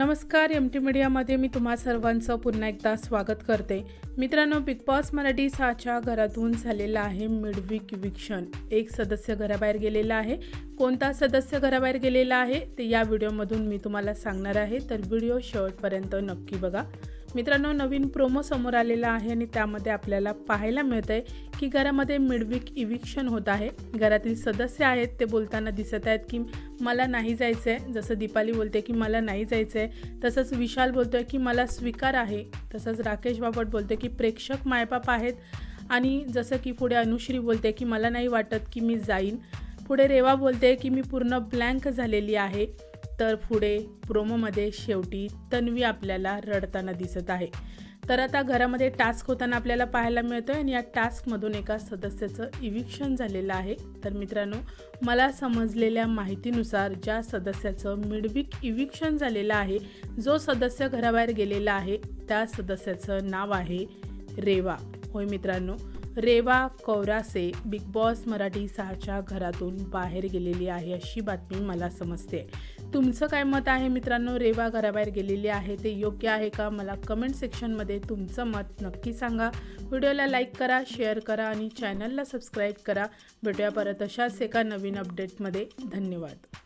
नमस्कार, M T मीडियामध्ये मी तुम्हा सर्वांचं पुन्हा एकदा स्वागत करते. मित्रांनो, बिग बॉस मराठी 6च्या घरातून झालेलं आहे मिडवीक इविक्शन. एक सदस्य घराबाहेर गेलेला आहे. कोणता सदस्य घराबाहेर गेलेला आहे ते या व्हिडिओमधून मी तुम्हाला सांगणार आहे, तर व्हिडिओ शेवटपर्यंत नक्की बघा. मित्रांनो, नवीन प्रोमो समोर आलेला आहे आणि त्यामध्ये आपल्याला पाहायला मिळतंय की घरामध्ये मिडवीक इविक्शन होत आहे. घरातील सदस्य आहेत ते बोलताना दिसत आहेत की मला नाही जायचं आहे. जसं दीपाली बोलते की मला नाही जायचं आहे, तसंच विशाल बोलतोय की मला स्वीकार आहे. तसंच राकेश बापट बोलते की प्रेक्षक मायबाप आहेत. आणि जसं की पुढे अनुश्री बोलते की मला नाही वाटत की मी जाईन. पुढे रेवा बोलते की मी पूर्ण ब्लँक झालेली आहे. तर पुढे प्रोमोमध्ये शेवटी तन्वी आपल्याला रडताना दिसत आहे. तर आता घरामध्ये टास्क होताना आपल्याला पाहायला मिळतोय आणि या टास्कमधून एका सदस्याचं इविक्शन झालेलं आहे. तर मित्रांनो, मला समजलेल्या माहितीनुसार ज्या सदस्याचं मिडवीक इविक्शन झालेलं आहे, जो सदस्य घराबाहेर गेलेला आहे, त्या सदस्याचं नाव आहे रेवा. होय मित्रांनो, रेवा कौरासे बिग बॉस मराठी 6च्या घरातून बाहेर गेलेली आहे अशी बातमी मला समजते. तुमचं काय मत आहे मित्रांनो? रेवा घराबाहेर गेलेली आहे ते योग्य आहे का? मला कमेंट सेक्शनमध्ये तुमचं मत नक्की सांगा. व्हिडिओला लाईक करा, शेअर करा आणि चॅनलला सबस्क्राईब करा. भेटूया परत अशाच एका नवीन अपडेटमध्ये. धन्यवाद.